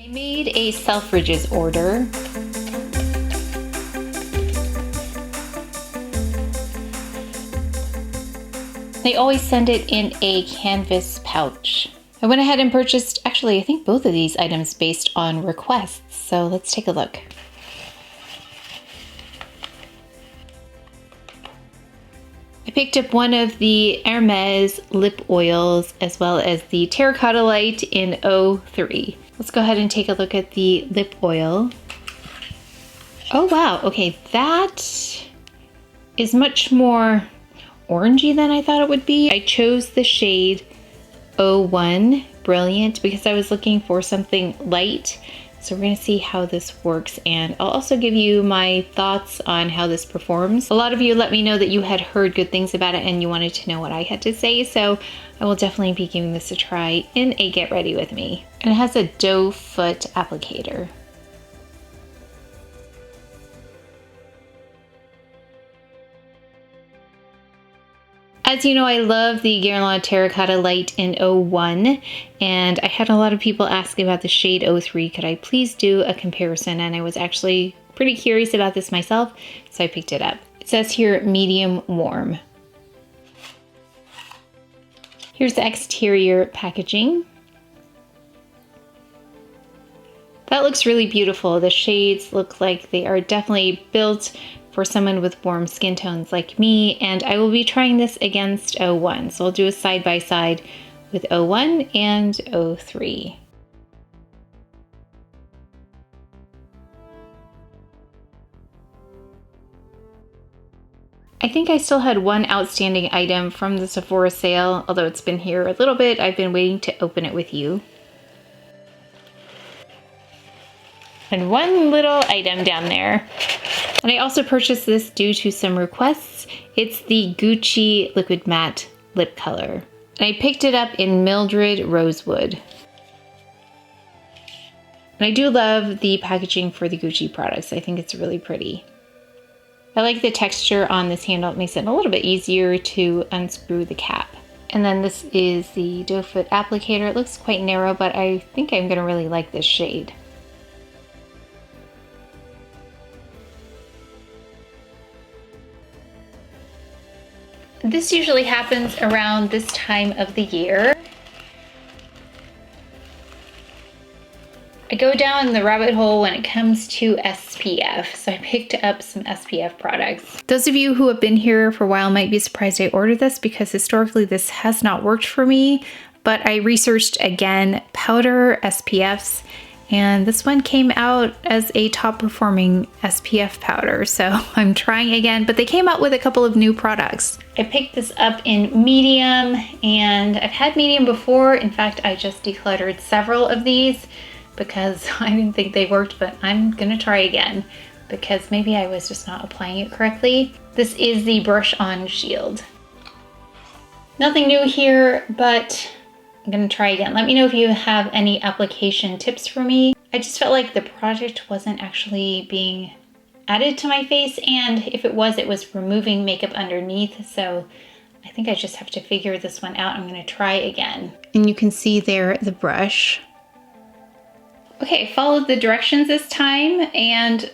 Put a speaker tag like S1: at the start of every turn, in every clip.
S1: I made a Selfridges order. They always send it in a canvas pouch. I went ahead and purchased, actually, I think both of these items based on requests. So let's take a look. I picked up one of the Hermes lip oils as well as the Terracotta Light in 03. Let's go ahead and take a look at the lip oil. Oh wow, okay, that is much more orangey than I thought it would be. I chose the shade 01 Brilliant because I was looking for something light. So we're gonna see how this works, and I'll also give you my thoughts on how this performs. A lot of you let me know that you had heard good things about it and you wanted to know what I had to say, so I will definitely be giving this a try in a Get Ready With Me. And it has a doe foot applicator. As you know, I love the Guerlain Terracotta Light in 01, and I had a lot of people ask about the shade 03. Could I please do a comparison? And I was actually pretty curious about this myself, so I picked it up. It says here, medium warm. Here's the exterior packaging. That looks really beautiful. The shades look like they are definitely built for someone with warm skin tones like me, and I will be trying this against 01. So I'll do a side-by-side with 01 and 03. I think I still had one outstanding item from the Sephora sale, although it's been here a little bit. I've been waiting to open it with you. And one little item down there. And I also purchased this due to some requests. It's the Gucci Liquid Matte Lip Color. And I picked it up in Mildred Rosewood. And I do love the packaging for the Gucci products. I think it's really pretty. I like the texture on this handle. It makes it a little bit easier to unscrew the cap. And then this is the doe foot applicator. It looks quite narrow, but I think I'm gonna really like this shade. This usually happens around this time of the year. I go down the rabbit hole when it comes to SPF, so I picked up some SPF products. Those of you who have been here for a while might be surprised I ordered this because historically this has not worked for me, but I researched again powder SPFs, and this one came out as a top performing SPF powder, so I'm trying again, but they came out with a couple of new products. I picked this up in medium, and I've had medium before. In fact, I just decluttered several of these because I didn't think they worked, but I'm gonna try again because maybe I was just not applying it correctly. This is the Brush On Shield. Nothing new here, but I'm gonna try again. Let me know if you have any application tips for me. I just felt like the product wasn't actually being added to my face, and if it was removing makeup underneath, so I think I just have to figure this one out. I'm gonna try again. And you can see there the brush. Okay, followed the directions this time, and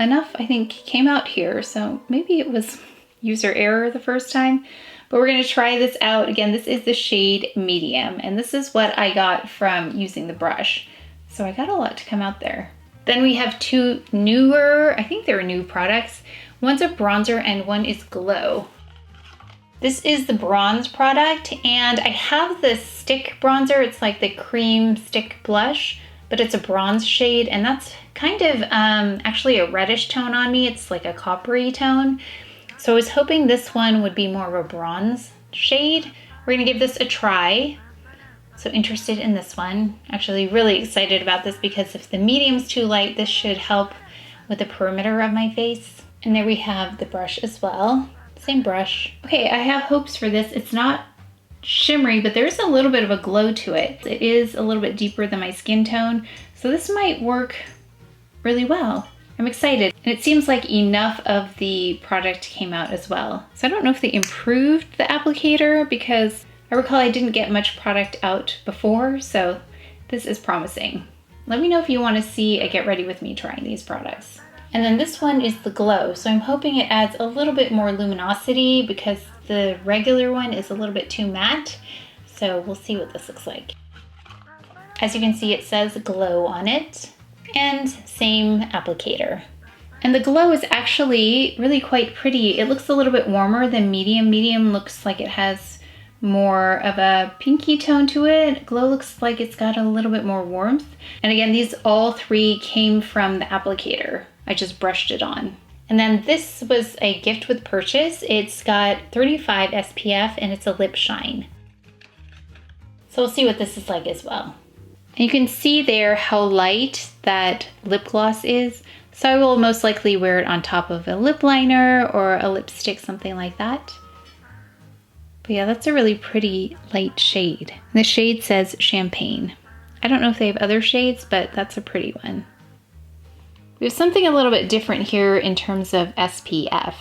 S1: enough I think came out here, so maybe it was user error the first time. But we're gonna try this out. Again, this is the shade medium, and this is what I got from using the brush. So I got a lot to come out there. Then we have two newer, I think they're new products. One's a bronzer and one is glow. This is the bronze product, and I have the stick bronzer. It's like the cream stick blush, but it's a bronze shade, and that's kind of actually a reddish tone on me. It's like a coppery tone. So I was hoping this one would be more of a bronze shade. We're gonna give this a try. So interested in this one. Actually really excited about this because if the medium's too light, this should help with the perimeter of my face. And there we have the brush as well. Same brush. Okay, I have hopes for this. It's not shimmery, but there's a little bit of a glow to it. It is a little bit deeper than my skin tone. So this might work really well. I'm excited. And it seems like enough of the product came out as well. So I don't know if they improved the applicator because I recall I didn't get much product out before, so this is promising. Let me know if you want to see a get ready with me trying these products. And then this one is the Glow. So I'm hoping it adds a little bit more luminosity because the regular one is a little bit too matte. So we'll see what this looks like. As you can see, it says Glow on it, and same applicator. And the Glow is actually really quite pretty. It looks a little bit warmer than Medium. Medium looks like it has more of a pinky tone to it. Glow looks like it's got a little bit more warmth. And again, these all three came from the applicator. I just brushed it on. And then this was a gift with purchase. It's got 35 SPF and it's a lip shine. So we'll see what this is like as well. And you can see there how light that lip gloss is. So I will most likely wear it on top of a lip liner or a lipstick, something like that. But yeah, that's a really pretty light shade. And the shade says Champagne. I don't know if they have other shades, but that's a pretty one. We have something a little bit different here in terms of SPF.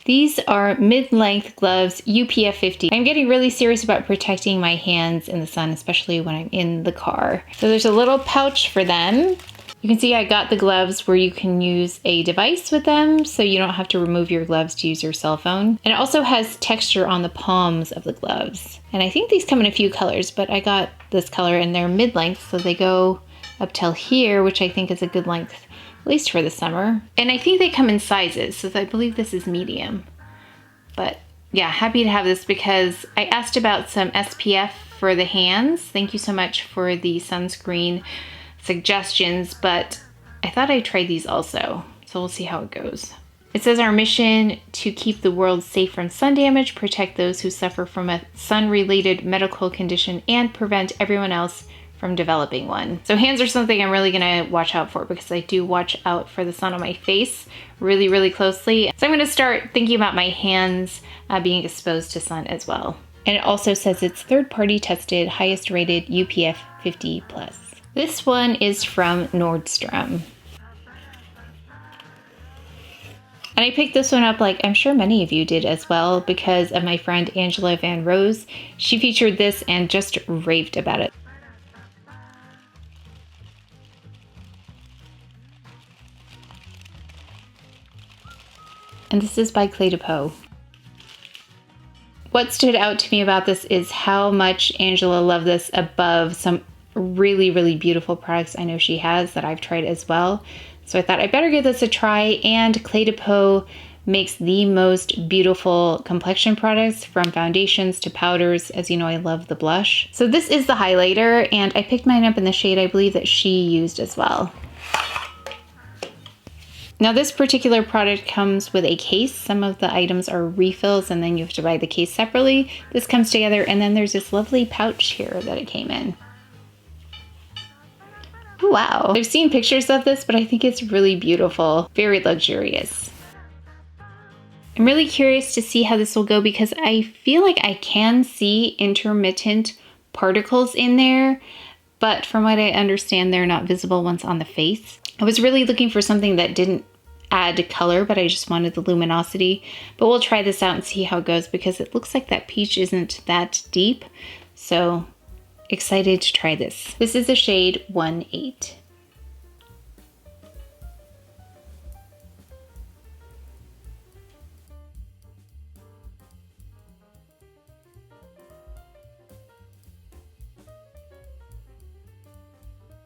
S1: These are mid-length gloves, UPF 50. I'm getting really serious about protecting my hands in the sun, especially when I'm in the car. So there's a little pouch for them. You can see I got the gloves where you can use a device with them, so you don't have to remove your gloves to use your cell phone. And it also has texture on the palms of the gloves. And I think these come in a few colors, but I got this color and they're mid-length, so they go up till here, which I think is a good length, at least for the summer. And I think they come in sizes, so I believe this is medium. But yeah, happy to have this because I asked about some SPF for the hands. Thank you so much for the sunscreen suggestions, but I thought I'd try these also. So we'll see how it goes. It says our mission to keep the world safe from sun damage, protect those who suffer from a sun-related medical condition, and prevent everyone else from developing one. So hands are something I'm really gonna watch out for because I do watch out for the sun on my face really, really closely. So I'm gonna start thinking about my hands being exposed to sun as well. And it also says it's third-party tested, highest rated UPF 50 plus. This one is from Nordstrom. And I picked this one up like I'm sure many of you did as well because of my friend Angela Van Rose. She featured this and just raved about it. And this is by Peau. What stood out to me about this is how much Angela loved this above some really, really beautiful products I know she has that I've tried as well. So I thought I better give this a try, and Peau makes the most beautiful complexion products from foundations to powders. As you know, I love the blush. So this is the highlighter, and I picked mine up in the shade I believe that she used as well. Now this particular product comes with a case. Some of the items are refills and then you have to buy the case separately. This comes together and then there's this lovely pouch here that it came in. Wow. I've seen pictures of this, but I think it's really beautiful. Very luxurious. I'm really curious to see how this will go because I feel like I can see intermittent particles in there, but from what I understand, they're not visible once on the face. I was really looking for something that didn't add color, but I just wanted the luminosity. But we'll try this out and see how it goes because it looks like that peach isn't that deep. So excited to try this. This is the shade 1-8.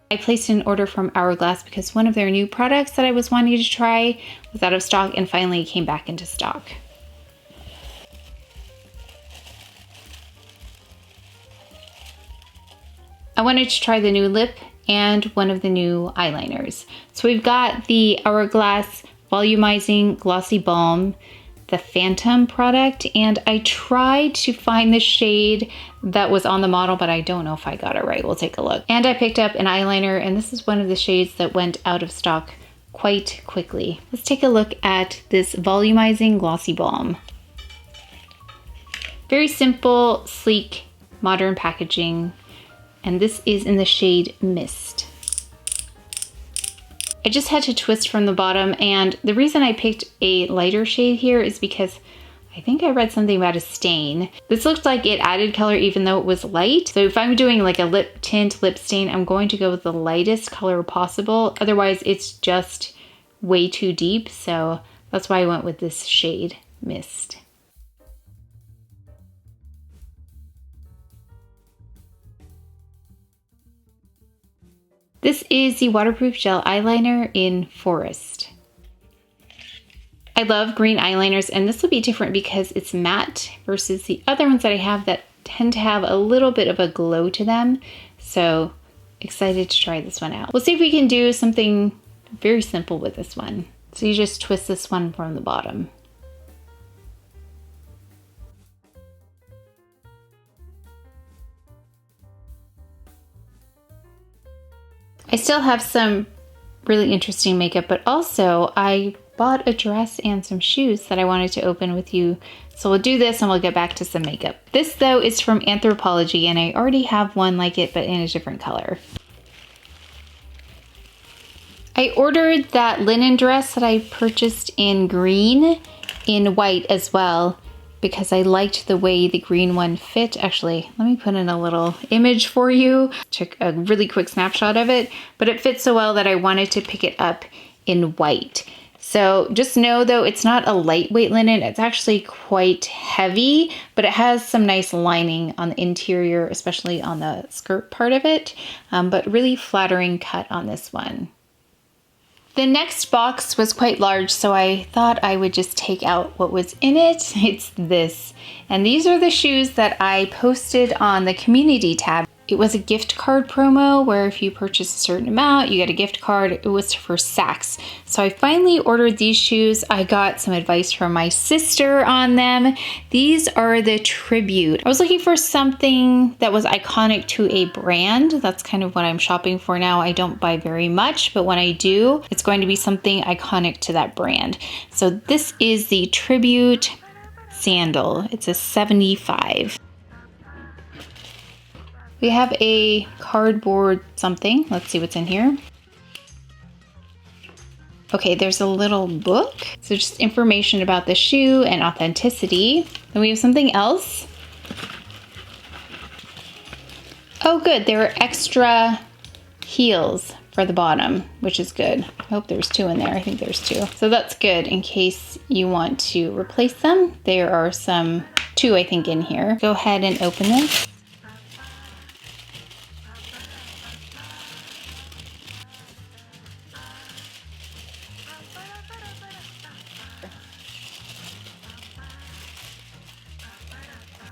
S1: I placed an order from Hourglass because one of their new products that I was wanting to try was out of stock and finally came back into stock. I wanted to try the new lip and one of the new eyeliners. So we've got the Hourglass Volumizing Glossy Balm, the Phantom product, and I tried to find the shade that was on the model, but I don't know if I got it right. We'll take a look. And I picked up an eyeliner, and this is one of the shades that went out of stock quite quickly. Let's take a look at this Volumizing Glossy Balm. Very simple, sleek, modern packaging, and this is in the shade Mist. I just had to twist from the bottom, and the reason I picked a lighter shade here is because I I think I read something about a stain. This looked like it added color even though it was light. So if I'm doing like a lip tint, lip stain, I'm going to go with the lightest color possible. Otherwise it's just way too deep. So that's why I went with this shade, Mist. This is the waterproof gel eyeliner in Forest. I love green eyeliners, and this will be different because it's matte versus the other ones that I have that tend to have a little bit of a glow to them. So excited to try this one out. We'll see if we can do something very simple with this one. So you just twist this one from the bottom. I still have some really interesting makeup, but also I bought a dress and some shoes that I wanted to open with you. So we'll do this and we'll get back to some makeup. This though is from ANTHROPOLGIE, and I already have one like it, but in a different color. I ordered that linen dress that I purchased in green in white as well, because I liked the way the green one fit. Actually, let me put in a little image for you. Took a really quick snapshot of it, but it fits so well that I wanted to pick it up in white. So just know though, it's not a lightweight linen. It's actually quite heavy, but it has some nice lining on the interior, especially on the skirt part of it, but really flattering cut on this one. The next box was quite large, so I thought I would just take out what was in it. It's this. And these are the shoes that I posted on the community tab. It was a gift card promo where if you purchase a certain amount, you get a gift card. It was for Saks. So I finally ordered these shoes. I got some advice from my sister on them. These are the Tribute. I was looking for something that was iconic to a brand. That's kind of what I'm shopping for now. I don't buy very much, but when I do, it's going to be something iconic to that brand. So this is the Tribute Sandal. It's a 75. We have a cardboard something. Let's see what's in here. Okay, there's a little book. So just information about the shoe and authenticity. Then we have something else. Oh good, there are extra heels for the bottom, which is good. I hope there's 2 in there. I think there's 2. So that's good in case you want to replace them. There are 2 I think in here. Go ahead and open this.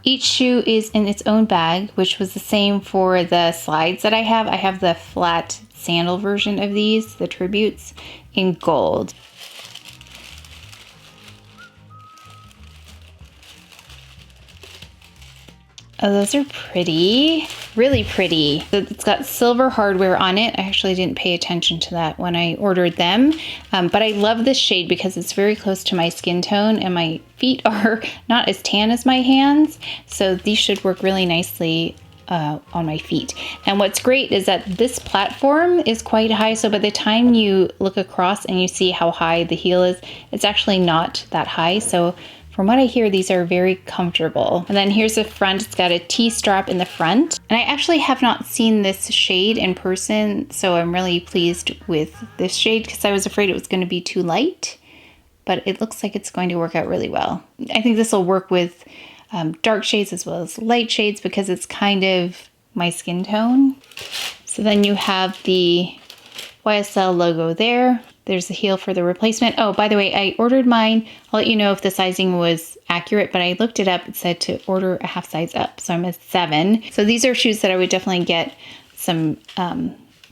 S1: Each shoe is in its own bag, which was the same for the slides that I have. I have the flat sandal version of these, the Tributes, in gold. Oh, those are pretty, really pretty. It's got silver hardware on it. I actually didn't pay attention to that when I ordered them, but I love this shade because it's very close to my skin tone and my feet are not as tan as my hands. So these should work really nicely on my feet. And what's great is that this platform is quite high. So by the time you look across and you see how high the heel is, it's actually not that high. So from what I hear, these are very comfortable. And then here's the front. It's got a T-strap in the front. And I actually have not seen this shade in person, so I'm really pleased with this shade because I was afraid it was going to be too light, but it looks like it's going to work out really well. I think this will work with dark shades as well as light shades because it's kind of my skin tone. So then you have the YSL logo there. There's the heel for the replacement. Oh, by the way, I ordered mine. I'll let you know if the sizing was accurate, but I looked it up. It said to order a half size up, so I'm a 7. So these are shoes that I would definitely get some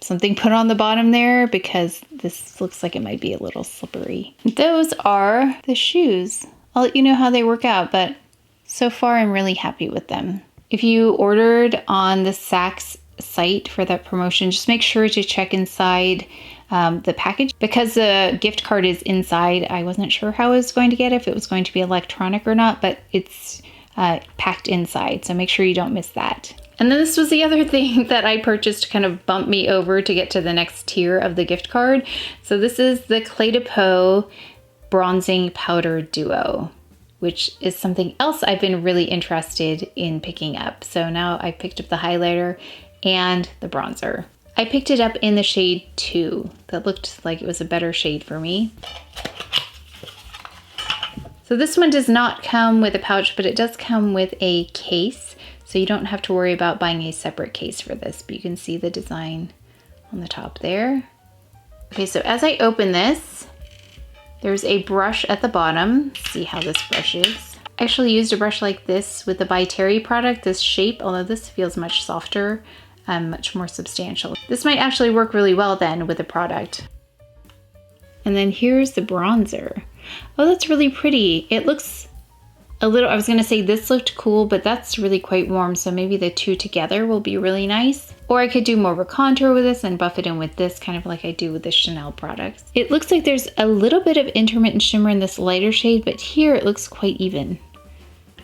S1: something put on the bottom there because this looks like it might be a little slippery. Those are the shoes. I'll let you know how they work out, but so far I'm really happy with them. If you ordered on the Saks site for that promotion, just make sure to check inside the package because the gift card is inside. I wasn't sure how I was going to get it, if it was going to be electronic or not, but it's packed inside, so make sure you don't miss that. And then this was the other thing that I purchased to kind of bump me over to get to the next tier of the gift card. So this is the Clé de Peau Bronzing Powder Duo. which is something else I've been really interested in picking up. So now I picked up the highlighter and the bronzer. I picked it up in the shade 2. That looked like it was a better shade for me. So this one does not come with a pouch, but it does come with a case. So you don't have to worry about buying a separate case for this, but you can see the design on the top there. Okay, so as I open this, there's a brush at the bottom. Let's see how this brush is. I actually used a brush like this with the By Terry product, this shape, although this feels much softer, much more substantial. This might actually work really well then with the product. And then here's the bronzer. Oh, that's really pretty. It looks a little, I was gonna say this looked cool, but that's really quite warm, so maybe the two together will be really nice. Or I could do more of a contour with this and buff it in with this, kind of like I do with the Chanel products. It looks like there's a little bit of intermittent shimmer in this lighter shade, but here it looks quite even.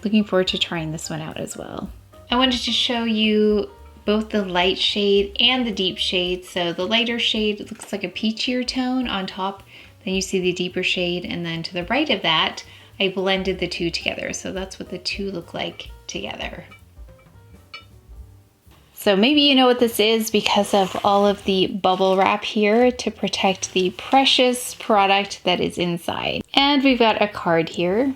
S1: Looking forward to trying this one out as well. I wanted to show you both the light shade and the deep shade. So the lighter shade looks like a peachier tone on top, then you see the deeper shade, and then to the right of that, I blended the two together. So that's what the two look like together. So maybe you know what this is because of all of the bubble wrap here to protect the precious product that is inside. And we've got a card here.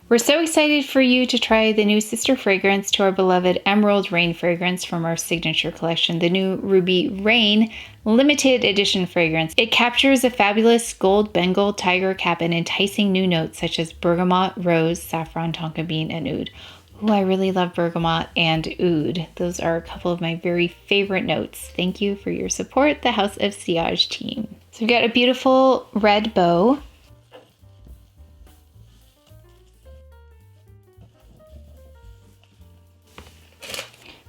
S1: We're so excited for you to try the new sister fragrance to our beloved Emerald Rain fragrance from our signature collection, the new Ruby Rain limited edition fragrance. It captures a fabulous gold Bengal tiger cap and enticing new notes such as bergamot, rose, saffron, tonka bean, and oud. Ooh, I really love bergamot and oud. Those are a couple of my very favorite notes. Thank you for your support, the House of Sillage team. So we've got a beautiful red bow.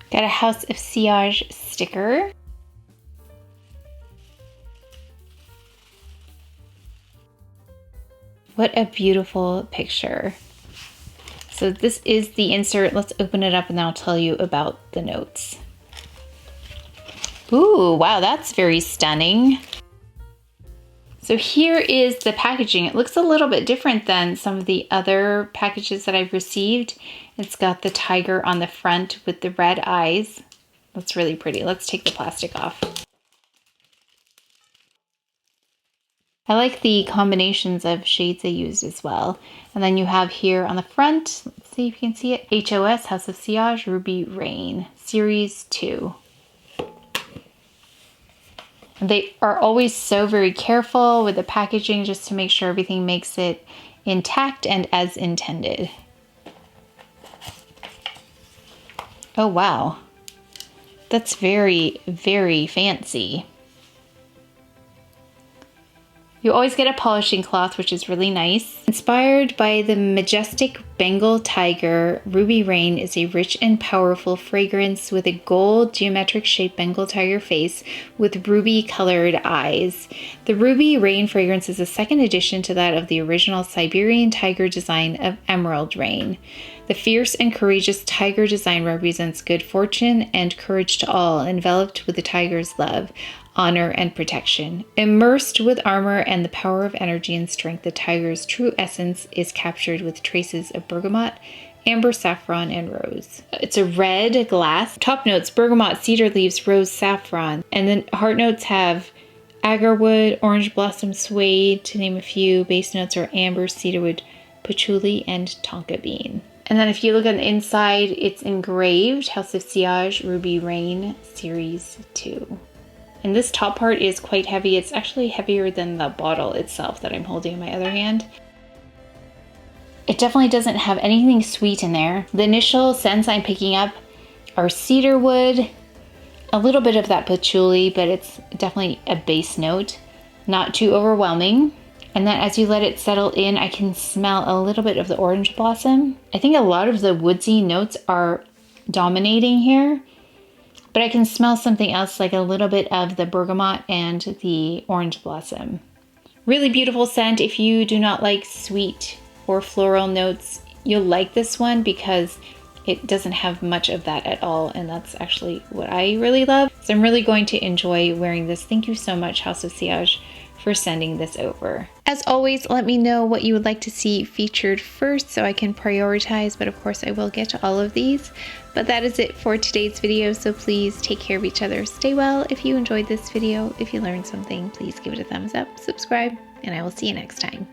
S1: Got a House of Sillage sticker. What a beautiful picture. So this is the insert. Let's open it up and then I'll tell you about the notes. Ooh, wow, that's very stunning. So here is the packaging. It looks a little bit different than some of the other packages that I've received. It's got the tiger on the front with the red eyes. That's really pretty. Let's take the plastic off. I like the combinations of shades they used as well. And then you have here on the front, let's see if you can see it, HOS, House of Sillage, Ruby Rain, Series 2. They are always so very careful with the packaging just to make sure everything makes it intact and as intended. Oh wow, that's very, very fancy. You always get a polishing cloth, which is really nice. Inspired by the majestic Bengal tiger, Ruby Rain is a rich and powerful fragrance with a gold geometric shaped Bengal tiger face with ruby colored eyes. The Ruby Rain fragrance is a second addition to that of the original Siberian tiger design of Emerald Rain. The fierce and courageous tiger design represents good fortune and courage to all, enveloped with the tiger's love, honor, and protection. Immersed with armor and the power of energy and strength, the tiger's true essence is captured with traces of bergamot, amber, saffron, and rose. It's a red glass. Top notes, bergamot, cedar leaves, rose, saffron. And then heart notes have agarwood, orange blossom, suede, to name a few. Base notes are amber, cedarwood, patchouli, and tonka bean. And then if you look on the inside, it's engraved, House of Sillage, Ruby Rain, Series 2. And this top part is quite heavy. It's actually heavier than the bottle itself that I'm holding in my other hand. It definitely doesn't have anything sweet in there. The initial scents I'm picking up are cedarwood, a little bit of that patchouli, but it's definitely a base note, not too overwhelming. And then as you let it settle in, I can smell a little bit of the orange blossom. I think a lot of the woodsy notes are dominating here, but I can smell something else, like a little bit of the bergamot and the orange blossom. Really beautiful scent. If you do not like sweet or floral notes, you'll like this one because it doesn't have much of that at all, and that's actually what I really love. So I'm really going to enjoy wearing this. Thank you so much, House of Sillage, for sending this over. As always, let me know what you would like to see featured first so I can prioritize, but of course I will get to all of these. But that is it for today's video, so please take care of each other, stay well. If you enjoyed this video, if you learned something, please give it a thumbs up, subscribe, and I will see you next time.